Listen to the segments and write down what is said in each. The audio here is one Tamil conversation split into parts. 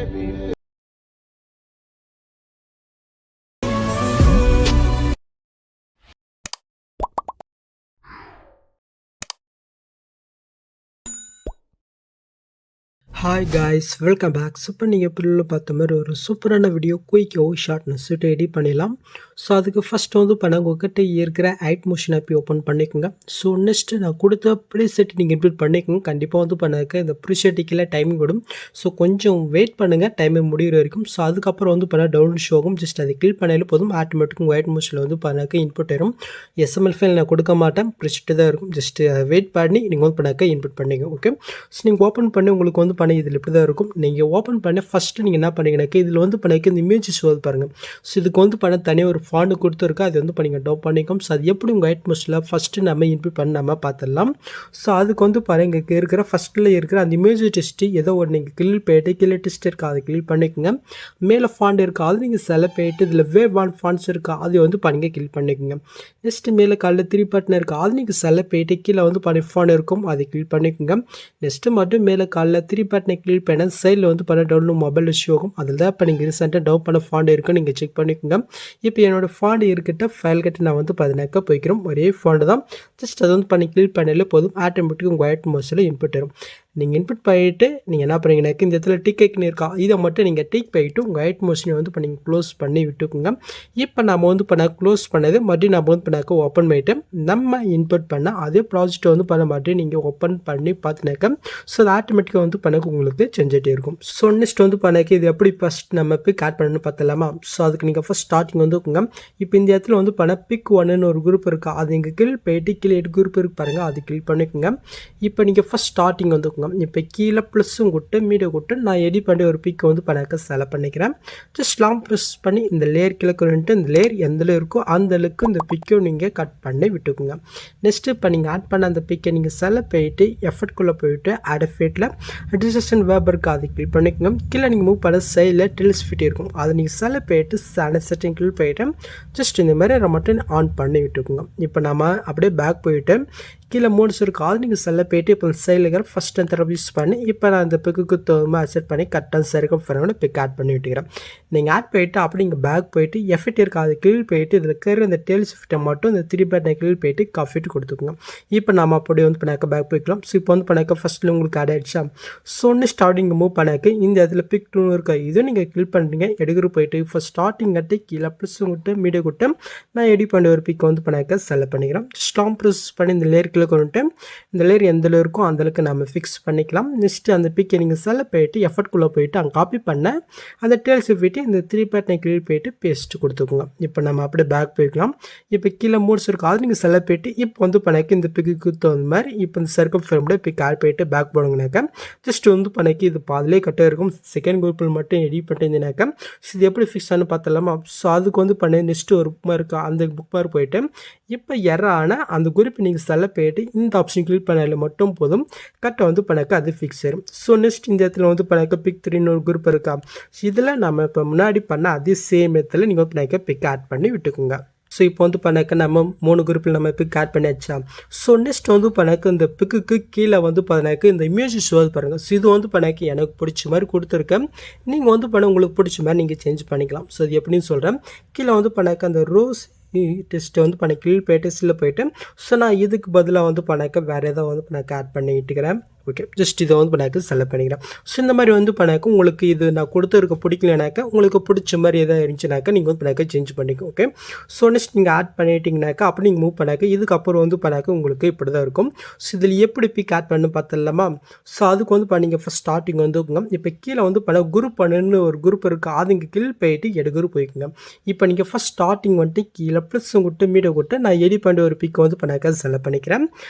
Hi guys, welcome back. இப்போ நீங்கள் பிள்ளைல பார்த்த மாதிரி ஒரு சூப்பரான வீடியோ குயிக்காகவும் ஷார்ட்னஸ் எடிட் பண்ணிடலாம். ஸோ அதுக்கு ஃபஸ்ட்டு வந்து பண்ண உங்கள்கிட்ட இருக்கிற ஐட் மோஷன் ஆப்பி ஓப்பன் பண்ணிக்கோங்க. ஸோ நெக்ஸ்ட்டு நான் கொடுத்த ப்ரீசெட் நீங்கள் இன்பிட் பண்ணிக்கோங்க. கண்டிப்பாக வந்து பண்ணாக்க இந்த ப்ரீசெட்டுக்கெல்லாம் டைமிங் விடும். ஸோ கொஞ்சம் வெயிட் பண்ணுங்கள் டைமிங் முடிகிற வரைக்கும். ஸோ அதுக்கப்புறம் வந்து பண்ண டவுன்லோட் ஷோ ஆகும். ஜஸ்ட் அதை கிளிக் பண்ணாலே போதும், ஆட்டோமேட்டிக் உங்கள் ஐட் மோஷனில் வந்து பண்ணாக்க இன்புட் ஆயிரும். எஸ்எம்எல் ஃபைல் நான் கொடுக்க மாட்டேன், ப்ரீசெட்டு தான் இருக்கும். ஜஸ்ட் வெயிட் பண்ணி நீங்கள் வந்து பண்ணாக்க இன்புட் பண்ணிங்க. ஓகே, ஸோ நீங்கள் ஓப்பன் பண்ணி உங்களுக்கு வந்து இதில் இப்படி தான் இருக்கும். நீங்கள் ஓப்பன் பண்ண ஃபஸ்ட்டு நீங்கள் என்ன பண்ணீங்கன்னாக்கா இதில் வந்து பண்ணிக்க இந்த இமேஜஸ் வந்து பாருங்கள். ஸோ இதுக்கு வந்து பண்ண தனியாக ஒரு ஃபாண்ட் கொடுத்துருக்கா, அது வந்து பண்ணிங்க டவுன் பண்ணிக்கும். ஸோ அது எப்படி உங்கள் ஐட் மோஷனில் ஃபஸ்ட்டு நம்ம இன்புட் பண்ணி நம்ம பார்த்துடலாம். ஸோ அதுக்கு வந்து பாருங்கள், இங்கே இருக்கிற ஃபஸ்ட்டில் இருக்கிற அந்த இமேஜ் டெஸ்ட்டு ஏதோ ஒரு நீங்கள் கிளிக் போய்ட்டு கீழே டெஸ்ட் இருக்கா அதை கிளிக் பண்ணிக்கோங்க. மேலே ஃபாண்ட் இருக்கா அது நீங்கள் செலக்ட் போய்ட்டு இதில் வேவ் ஒன் ஃபாண்ட்ஸ் இருக்கா அது வந்து பண்ணிங்க கிளிக் பண்ணிக்கோங்க. நெக்ஸ்ட்டு மேலே காலையில் 3 பட்டன் இருக்கா அது நீங்கள் செலக்ட் போய்ட்டு கீழே வந்து பண்ணி ஃபாண்ட் இருக்கும் அதை கிளிக் பண்ணிக்கோங்க. நெக்ஸ்ட்டு மட்டும் மேலே காலையில் 3 பட்டனை கிளிக் பண்ண சைடில் வந்து பண்ண டவுன்லோட் மொபைல் ஷோ ஆகும். அதில் தான் இப்போ நீங்கள் ரீசெண்டாக டவுன் பண்ண ஃபாண்ட் இருக்குன்னு நீங்கள் செக் பண்ணிக்கோங்க. இப்போ என்னோடய ஃபாண்ட் இருக்கிட்ட ஃபைல் கிட்ட நான் வந்து 14 போய்க்கிறோம். ஒரே ஃபாண்ட் தான். ஜஸ்ட் அதை வந்து பண்ணி கிளிக் பண்ணாலே போதும், ஆட்டோமேட்டிக் உங்கள் ஐட் மோஷனில் இன்புட் வரும். நீங்கள் இன்புட் பண்ணிவிட்டு நீங்கள் என்ன பண்ணுறீங்கன்னாக்க இந்த இடத்துல டிக் ஐக்கன் இருக்கா இதை மட்டும் நீங்கள் டிக் பண்ணிவிட்டு உங்கள் ஐட் மோஷனை வந்து இப்போ நீங்கள் க்ளோஸ் பண்ணி விட்டுக்குங்க. இப்போ நம்ம வந்து பண்ண க்ளோஸ் பண்ணது மறுபடியும் நம்ம வந்து பண்ணாக்க ஓப்பன் பண்ணிவிட்டு நம்ம இன்புட் பண்ண அதே ப்ராஜெக்டை வந்து பண்ண மாட்டேன் நீங்கள் ஓப்பன் பண்ணி பார்த்துனாக்க ஸோ அது ஆட்டோமேட்டிக்காக வந்து பண்ண உங்களுக்கு செஞ்சுட்டே இருக்கும். ஸோ நெக்ஸ்ட் வந்து பண்ணாக்க இது எப்படி ஃபஸ்ட் நம்ம பிக் ஆட் பண்ணணும்னு பார்த்தலாமா. ஸோ அதுக்கு நீங்கள் ஃபஸ்ட் ஸ்டார்டிங் வந்து இருக்குங்க. இப்போ இந்த இடத்துல வந்து பண்ண பிக் ஒன்னு ஒரு குரூப் இருக்கா அது இங்கே கீழ் போயிட்டு கீழே 8 குரூப் இருக்கு பாருங்கள், அது கிளிக் பண்ணிக்கோங்க. இப்போ நீங்கள் ஃபஸ்ட் ஸ்டார்டிங் வந்து இப்போ கீழே ப்ளஸ்ஸும் கொடுத்து மீடியோ கொடுத்து நான் எடிட் பண்ணி ஒரு பிக்கை வந்து பண்ணாக்க செலக்ட் பண்ணிக்கிறேன். ஜஸ்ட் லாங் ப்ரெஸ் பண்ணி இந்த லேயர் கிழக்குன்ட்டு இந்த லேயர் எந்த இருக்கோ அந்த அளவுக்கு இந்த பிக்கை நீங்கள் கட் பண்ணி விட்டுக்குங்க. நெக்ஸ்ட்டு இப்போ நீங்கள் ஆட் பண்ண அந்த பிக்கை நீங்கள் செலக்ட் போயிட்டு எஃபர்ட்குள்ளே போயிட்டு ஆட் எஃபெக்ட்டில் டிஸ்கிரிப்ஷன் வேபருக்கு அதை கிளிக் பண்ணிக்கோங்க. கீழே நீங்கள் மூவ் பண்ண சைடில் டில்ஸ் ஃபிட் இருக்கும் அதை நீங்கள் செலக்ட் போயிட்டு செட்டிங் கிளிக் போயிட்டு ஜஸ்ட் இந்த மாதிரி மட்டும் ஆன் பண்ணி விட்டுக்குங்க. இப்போ நம்ம அப்படியே பேக் போயிட்டு கீழே மோட்ஸ் இருக்கும் அது நீங்கள் செல்ல போய்ட்டு இப்போ சைடில் இருக்கிற ஃபஸ்ட் அந்த யூஸ் பண்ணி இப்போ நான் அந்த பிக்கு தோமாக செட் பண்ணி கரெக்டாக சரிக்கும் ஃப்ரெண்டோட பிக் ஆட் பண்ணி விட்டுக்கிறேன். நீங்கள் ஆட் போயிட்டு அப்படி நீங்கள் பேக் போயிட்டு எஃபெக்ட் இருக்குது அது கீழ் போயிட்டு இதில் இருக்கிற இந்த டெயில்ஸ் ஃபிட்டை மட்டும் இந்த 3 பட்டனை கீழ் போயிட்டு காஃபிட்டு கொடுத்துக்குங்க. இப்போ நம்ம அப்படி வந்து பண்ணாக்க பேக் போய்க்கலாம். ஸோ இப்போ வந்து பண்ணாக்க ஃபஸ்ட்டில் உங்களுக்கு ஆட் ஆகிடுச்சா. ஸோ ஒன்று ஸ்டார்டிங் மூவ் பண்ணாக்க இந்த இடத்துல பிக் 2 இருக்கா இதுவும் நீங்கள் கிளிக் பண்ணுறீங்க எடுக்கிற போயிட்டு இப்போ ஸ்டார்டிங் கட்டி கீழே ப்ளஸ் விட்டு மீடியோ கொடுத்து நான் எடிட் பண்ணி ஒரு பிக் வந்து பண்ணாக்க செலக்ட் பண்ணிக்கிறேன். ஸ்டாம் ப்ரெஸ் பண்ணி இந்த லேயர் கொண்டு இந்த லேயர் எந்த இருக்கோ அந்த அளவுக்கு நம்ம ஃபிக்ஸ் பண்ணிக்கலாம். நெக்ஸ்ட்டு அந்த பிக்கை நீங்கள் செலக்ட் போயிட்டு எஃபர்ட்குள்ளே போயிட்டு அங்கே காப்பி பண்ண அந்த டேல்ஸ் போயிட்டு இந்த 3 பட்டனை கிளிக் போயிட்டு பேஸ்ட் கொடுத்துக்கோங்க. இப்போ நம்ம அப்படியே பேக் போய்க்கலாம். இப்போ கீழே மூட்ஸ் இருக்கும் அது நீங்கள் செலக்ட் போயிட்டு இப்போ வந்து பண்ணாக்கி இந்த பிக்கு தகுந்த மாதிரி இப்போ இந்த சர்க்கிள் ஃப்ரேமோட பிக் ஆட் போயிட்டு பேக் போடுங்கனாக்கா ஜஸ்ட் வந்து பண்ணாக்கி இது பாதிலே கட்டாக இருக்கும். செகண்ட் குரூப்பில் மட்டும் எடிட் பண்ணியிருந்தேனாக்கா இது எப்படி ஃபிக்ஸ் ஆனு பார்த்தலாமா. ஸோ அதுக்கு வந்து பண்ண நெக்ஸ்ட்டு ஒரு புக் மார்க் அந்த புக் மார்க் போயிட்டு இப்போ எறான அந்த குரூப் நீங்கள் செலக்ட் போயிட்டு இந்த ஆப்ஷன் கிளிக் பண்ணாலே மட்டும் போதும், கரெக்டாக வந்து பண்ணாக்க அது ஃபிக்ஸ் ஆயிடும். ஸோ நெக்ஸ்ட் இந்த இடத்துல வந்து பண்ணாக்க பிக் 3 ஒரு குரூப் இருக்கா இதில் நம்ம இப்போ முன்னாடி பண்ண அதே சேம் இடத்துல நீங்கள் பண்ணாக்க பிக் ஆட் பண்ணி விட்டுக்குங்க. ஸோ இப்போ வந்து பண்ணாக்க நம்ம 3 குரூப்பில் நம்ம பிக் ஆட் பண்ணியாச்சா. ஸோ நெக்ஸ்ட் வந்து பண்ணாக்க இந்த பிக்குக்கு கீழே வந்து பண்ணாக்க இந்த இமேஜ் ஷோ பாருங்கள். ஸோ இது வந்து பண்ணாக்க எனக்கு பிடிச்ச மாதிரி கொடுத்துருக்கேன். நீங்கள் வந்து பண்ண உங்களுக்கு பிடிச்ச மாதிரி நீங்கள் சேஞ்ச் பண்ணிக்கலாம். ஸோ இது எப்படின்னு சொல்கிறேன். கீழே வந்து பண்ணாக்க அந்த ரோஸ் டெஸ்ட்டை வந்து பண்ண கீழ் போயிட்டு சில்ல போயிட்டு ஸோ நான் இதுக்கு பதிலாக வந்து பண்ணாக்க வேறு ஏதாவது வந்து பண்ணாக்க ஆட் பண்ணிக்கிட்டுக்கிறேன். ஓகே, ஜஸ்ட் இதை வந்து பண்ணாக்க செலக்ட் பண்ணிக்கிறேன். ஸோ இந்த மாதிரி வந்து பண்ணாக்க உங்களுக்கு இது நான் கொடுத்துருக்க பிடிக்கலனாக்கா உங்களுக்கு பிடிச்ச மாதிரி எதாவது இருந்துச்சுனாக்கா நீங்கள் வந்து பண்ணாக்க சேஞ்ச் பண்ணிக்கோ. ஓகே, ஸோ நெக்ஸ்ட் நீங்கள் ஆட் பண்ணிட்டீங்கனாக்கா அப்படி நீங்கள் மூவ் பண்ணாக்க இதுக்கப்புறம் வந்து பண்ணாக்க உங்களுக்கு இப்படி தான் இருக்கும். ஸோ இதில் எப்படி பிக் ஆட் பண்ணு பார்த்துடலாமா. ஸோ அதுக்கு வந்து பண்ணிங்க ஃபஸ்ட் ஸ்டார்டிங் வந்து இப்போ கீழே வந்து பண்ண குரூப் பண்ணுன்னு ஒரு குரூப் இருக்குது அது இங்கே கீழ் போயிட்டு எடுக்குரு போய்க்குங்க. இப்போ நீங்கள் ஃபஸ்ட் ஸ்டார்டிங் வந்துட்டு கீழே ப்ளஸ் விட்டு மீடியோ விட்டு நான் எடிட் பண்ணி ஒரு பிக்கை வந்து பண்ணாக்க செலக்ட் பண்ணிக்கிறேன்.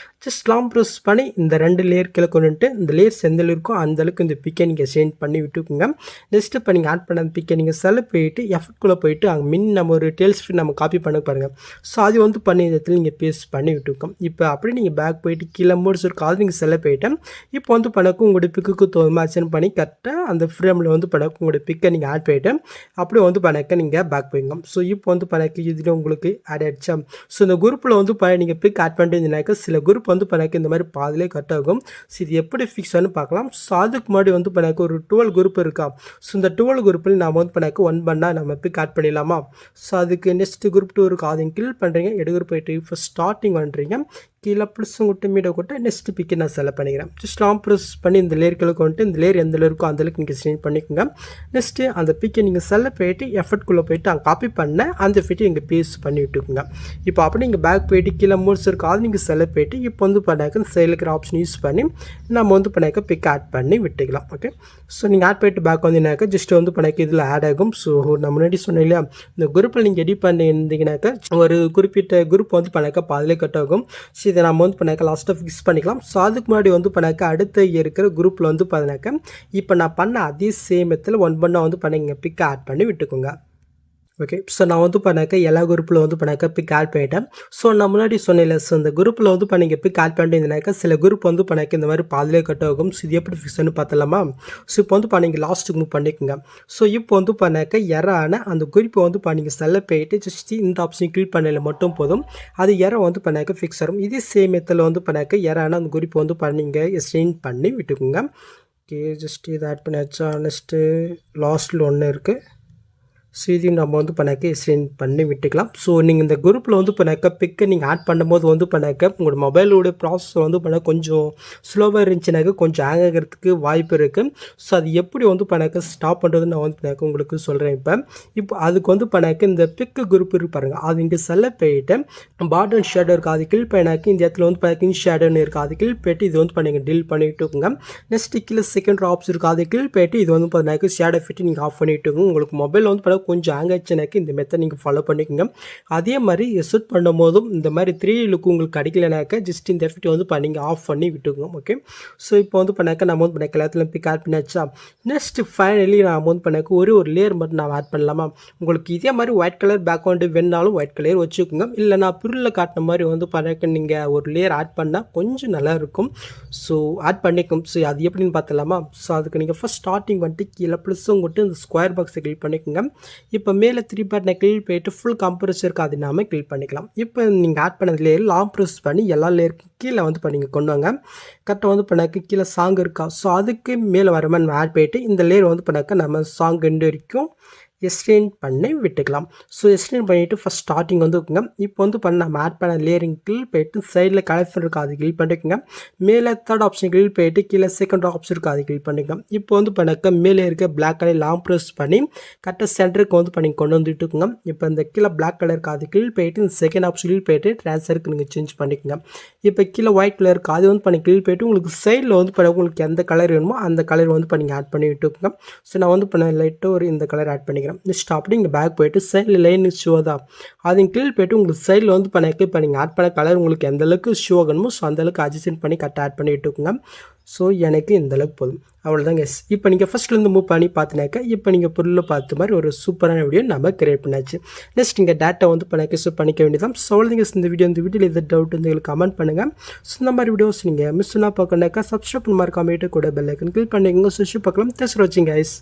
ஜஸ்ட் லாங் ப்ரெஸ் பண்ணி இந்த 2 லேயர் கீழே இந்த லேயர்ஸ் எந்த இருக்கோ அந்த அளவுக்கு இந்த பிக்கை நீங்கள் சேஞ்ச் பண்ணி விட்டுக்குங்க. நெக்ஸ்ட் இப்போ நீங்கள் ஆட் பண்ண அந்த பிக்கை நீங்கள் செலக்ட் போயிட்டு எஃபர்ட்குள்ளே போயிட்டு அங்கே நம்ம ஒரு டேல்ஸ் ஃபிட் நம்ம காப்பி பண்ண பாருங்கள். ஸோ அது வந்து பண்ணி இடத்துல நீங்கள் பேஸ்ட் பண்ணி விட்டுக்கோம். இப்போ அப்படியே நீங்கள் பேக் போயிட்டு கீழே மோட்ஸ் இருக்கும் அது நீங்கள் செலக்ட் போயிட்டு இப்போ வந்து பண்ணக்கும் உங்களுடைய பிக்குக்கு தோணுமா அச்சன் பண்ணி கரெக்டாக அந்த ஃப்ரேமில் வந்து பண்ணக்கும் உங்களுடைய பிக்கை நீங்கள் ஆட் போயிட்டு அப்படியே வந்து பண்ணக்க நீங்கள் பேக் போய்ங்க. ஸோ இப்போ வந்து பண்ணக்கு இதில் உங்களுக்கு ஆட் ஆகிடுச்சா. ஸோ இந்த குரூப்பில் வந்து நீங்கள் பிக் ஆட் பண்ணிட்டு இருந்தீங்கன்னாக்கா சில குரூப் வந்து பண்ணக்க இந்த மாதிரி பாதிலே கட் ஆகும். ஸோ இது இது எப்படி ஃபிக்ஸ் ஆகுன்னு பார்க்கலாம். ஸோ அதுக்கு முன்னாடி வந்து பண்ணாக்க ஒரு 12 குரூப் இருக்கா. ஸோ இந்த 12 குரூப்பில் நாம் வந்து பண்ணாக்க 1 பண்ணால் நம்ம பிக் ஆட் பண்ணிடலாமா. ஸோ அதுக்கு நெக்ஸ்ட் குரூப் 2 இருக்குது, அதையும் கிளிக் பண்ணுறீங்க. எடுக்கிற போயிட்டு ஃபஸ்ட் ஸ்டார்டிங் பண்ணுறீங்க. கீழே ப்ளஸ்ஸும் கொட்டு மீடை கொட்டு நெக்ஸ்ட் பிக்கை நான் செலக்ட் பண்ணிக்கிறேன். ஜஸ்ட் லாங் ப்ரெஸ் பண்ணி இந்த லேயர்களுக்கு வந்துட்டு இந்த லேயர் எந்த இருக்கோ அந்த அளவுக்கு நீங்கள் செலக்ட் பண்ணிக்கோங்க. நெக்ஸ்ட்டு அந்த பிக்கை நீங்கள் செலக்ட் போயிட்டு எஃபர்ட்குள்ளே போயிட்டு அங்கே காப்பி பண்ண அந்த ஃபிட்டை நீங்கள் பேஸ்ட் பண்ணி விட்டுக்குங்க. இப்போ அப்படி நீங்கள் பேக் போயிட்டு கீழே மூட்ஸ் இருக்கும், அது நீங்கள் செலக்ட் போயிட்டு இப்போ வந்து பண்ணாக்க சைடில் இருக்கிற ஆப்ஷன் யூஸ் பண்ணி நம்ம வந்து பண்ணாக்க பிக் ஆட் பண்ணி விட்டுக்கலாம். ஓகே, ஸோ நீங்கள் ஆட் போயிட்டு பேக் வந்தீங்கன்னாக்கா ஜஸ்ட் வந்து பண்ணாக்க இதில் ஆட் ஆகும். ஸோ நான் முன்னாடி சொன்னேன் இல்லையா, இந்த குரூப்பில் நீங்கள் எடிட் பண்ணி இருந்தீங்கன்னாக்கா ஒரு குறிப்பிட்ட குரூப் வந்து பண்ணாக்க பாதிலே கட் ஆகும். ஸோ இதை நம்ம வந்து பண்ணாக்க லாஸ்ட்டாக ஃபிக்ஸ் பண்ணிக்கலாம். ஸோ அதுக்கு முன்னாடி வந்து பண்ணாக்க அடுத்த இருக்கிற குரூப்பில் வந்து பண்ணாக்க இப்போ நான் பண்ண அதே சேம் மெத்தடில் 1 பண்ணால் வந்து பண்ணிங்க பிக் ஆட் பண்ணி விட்டுக்கோங்க. ஓகே, ஸோ நான் வந்து பண்ணாக்க எல்லா குரூப்பில் வந்து பண்ணாக்க பிக் ஆட் பண்ணிட்டேன். ஸோ நான் முன்னாடி சொன்னேன், ஸோ இந்த குரூப்பில் வந்து பண்ணிங்க பிக் ஆட் பண்ணியிருந்தாக்கா சில குரூப் வந்து பண்ணாக்க இந்த மாதிரி பாதிலே கட் ஆகும். ஸோ இது எப்படி ஃபிக்ஸ்னு பார்த்தலாமா. ஸோ இப்போ வந்து பண்ணிங்க லாஸ்ட்டுக்கு மூவ் பண்ணிக்கோங்க. ஸோ இப்போ வந்து பண்ணாக்க எரான அந்த குரூப்பை வந்து பண்ணிங்க செல்ல போயிட்டு ஜஸ்ட் இந்த ஆப்ஷன் கிளிக் பண்ணல மட்டும் போதும், அது எரை வந்து பண்ணாக்க ஃபிக்ஸ் ஆகும். இதே சேம் மெத்தடில் வந்து பண்ணாக்க எரான அந்த குரூப்பை வந்து பண்ணிங்க எக்ஸ்டெண்ட் பண்ணி விட்டுக்குங்க. ஓகே, ஜஸ்ட் இதை ஆட் பண்ணியாச்சா. நெக்ஸ்ட்டு லாஸ்ட்டில் ஒன்று இருக்குது. ஸோ இதையும் நம்ம வந்து பண்ணாக்க எக்ஸ்டெண்ட் பண்ணி விட்டுக்கலாம். ஸோ நீங்கள் இந்த குரூப்பில் வந்து பண்ணாக்க பிக்கை நீங்கள் ஆட் பண்ணும்போது வந்து பண்ணாக்க உங்களோட மொபைலோட ப்ராசஸ் வந்து பண்ண கொஞ்சம் ஸ்லோவாக இருந்துச்சுனாக்க கொஞ்சம் ஹேங் ஆகிறதுக்கு வாய்ப்பு இருக்குது. ஸோ அது எப்படி வந்து பண்ணாக்க ஸ்டாப் பண்ணுறதுன்னு நான் வந்து பண்ணாக்க உங்களுக்கு சொல்கிறேன். இப்போ அதுக்கு வந்து பண்ணாக்க இந்த பிக்கு குரூப் இருக்கு பாருங்கள், அது இங்கே செல்ல போயிட்டு பாட்டன் ஷேடோ இருக்குது, அது கிளிக் பண்ணாக்க இந்த இடத்துல வந்து பண்ணாக்க ஷேடோன்னு இருக்குது, அது கிளிக் போய்ட்டு இது வந்து பண்ணிங்க டில் பண்ணிவிட்டுங்க. நெக்ஸ்ட் கீழே செகண்ட் ஆப்ஸ் இருக்குது, அது கிளிக் போய்ட்டு இது வந்து பண்ணாக்க ஷேடோ ஃபிட்டு நீங்கள் ஆஃப் பண்ணிவிட்டுங்க. உங்களுக்கு மொபைல் வந்து பண்ண கொஞ்சம் ஹேங் ஆச்சுனாக்க இந்த மெத்தட் நீங்கள் ஃபாலோ பண்ணிக்கோங்க. அதே மாதிரி எக்ஸிட் பண்ணும் போதும் இந்த மாதிரி 3 லுக்கு உங்களுக்கு கிடைக்கலனாக்க ஜஸ்ட் இந்த எஃபெக்ட் வந்து பண்ணிங்க ஆஃப் பண்ணி விட்டுக்கோங்க. ஓகே, ஸோ இப்போ வந்து பண்ணாக்க நம்ம வந்து பண்ணாக்க எல்லாத்துலையும் பிக் ஆட் பண்ணியாச்சா. நெக்ஸ்ட் ஃபைனலி நான் வந்து பண்ணாக்க ஒரு லேயர் மட்டும் நான் ஆட் பண்ணலாமா. உங்களுக்கு இதே மாதிரி ஒயிட் கலர் பேக்ரவுண்டு வேணாலும் ஒயிட் கலர் வச்சுக்கோங்க. இல்லை நான் பிரில் காட்டின மாதிரி வந்து பண்ணாக்க நீங்கள் ஒரு லேயர் ஆட் பண்ணால் கொஞ்சம் நல்லா இருக்கும். ஸோ ஆட் பண்ணிக்கும். ஸோ அது எப்படின்னு பார்த்தலாமா. ஸோ அதுக்கு நீங்கள் ஃபஸ்ட் ஸ்டார்டிங் வந்துட்டு கீழே ப்ளஸ்ஸும் கொட்டு இந்த ஸ்கொயர் பாக்ஸை கிளிக் பண்ணிக்கோங்க. இப்போ மேலே 3 பட்டனை கிளிக் போயிட்டு ஃபுல் கம்ப்ரஸ் இருக்குது, அது நாம கிளிக் பண்ணிக்கலாம். இப்போ நீங்கள் ஆட் பண்ணது லேயர் லாங் ப்ரெஸ் பண்ணி எல்லா லேயருக்கும் கீழே வந்து பண்ணிங்க கொண்டு வாங்க. கரெக்டாக வந்து பண்ணாக்க கீழே சாங் இருக்கா. ஸோ அதுக்கு மேலே வர மாதிரி நம்ம ஆட் போயிட்டு இந்த லேயர் வந்து பண்ணாக்க நம்ம சாங் ரெண்டு வரைக்கும் எக்ஸ்டெண்ட் பண்ணி விட்டுக்கலாம். ஸோ எக்ஸ்டெண்ட் பண்ணிவிட்டு ஃபஸ்ட் ஸ்டார்டிங் வந்து இருக்குங்க. இப்போ வந்து நம்ம ஆட் பண்ண லேயரிங் கிளிக் போயிட்டு சைடில் கலெக்ஷன் இருக்குது, அது கிளிக் பண்ணிக்கோங்க. மேலே தேர்ட் ஆப்ஷன் கிளிக் போயிட்டு கீழே செகண்ட் ஆப்ஷன் இருக்குது, அது கிளிக் பண்ணிக்கோங்க. இப்போ வந்து பண்ணாக்க மேலே இருக்க பிளாக் கலர் லாங் ப்ரெஸ் பண்ணி கரெக்டாக சென்டருக்கு வந்து பண்ணி கொண்டு வந்துட்டுக்குங்க. இப்போ இந்த கீழே பிளாக் கலர் இருக்குது, அது கிளிக் போயிட்டு இந்த செகண்ட் ஆப்ஷன் கிளிக் போயிட்டு ட்ரான்ஸ்ஃபருக்கு நீங்கள் சேஞ்ச் பண்ணிக்கோங்க. இப்போ கீழே ஒயிட் கலர் இருக்குது, அது வந்து பண்ணி கிளிக் போயிட்டு உங்களுக்கு சைடில் வந்து பண்ண உங்களுக்கு எந்த கலர் வேணுமோ அந்த கலர் வந்து பண்ணி ஆட் பண்ணி விட்டுக்குங்க. ஸோ நான் வந்து பண்ண லைட்டாக ஒரு இந்த கலர் ஆட் பண்ணிக்கிறேன். நெக்ஸ்ட் அப்படி இங்கே பேக் போயிட்டு சைடில் லைன் ஷோ தான், அது கீழ் போய்ட்டு உங்களுக்கு சைடில் வந்து பண்ண இப்போ நீங்கள் ஆட் பண்ண கலர் உங்களுக்கு எந்த அளவுக்கு ஷோ ஆகணுமோ ஸோ அந்தளவுக்கு அட்ஜஸ்ட் பண்ணி கரெக்டாக ஆட் பண்ணி விட்டுக்குங்க. ஸோ எனக்கு இந்தளவுக்கு போதும், அவ்வளோதாங்க. இப்போ நீங்கள் ஃபஸ்ட்லேருந்து மூவ் பண்ணி பார்த்தினாக்கா இப்போ நீங்கள் பொருளில் பார்த்த மாதிரி ஒரு சூப்பரான வீடியோ நம்ம கிரியேட் பண்ணாச்சு. நெக்ஸ்ட் நீங்கள் டேட்டா வந்து பண்ண ஸோ பண்ணிக்க வேண்டியதான். ஸோ அவ்வளோதாங்க. இந்த வீடியோவில் எதாவது டவுட் வந்து எங்களுக்கு கமெண்ட் பண்ணுங்கள். ஸோ இந்த மாதிரி வீடியோஸ் நீங்கள் மிஸ் பண்ணால் பார்க்கணுனாக்கா சப்ஸ்கிரைப் பண்ண மாதிரி கமெண்ட்டு கூட பெல் ஐக்கன் கிளிக் பண்ணிக்கோங்க. ஸோ பார்க்கலாம். தேங்க்ஸ் ஃபார் வாட்சிங் கைஸ்.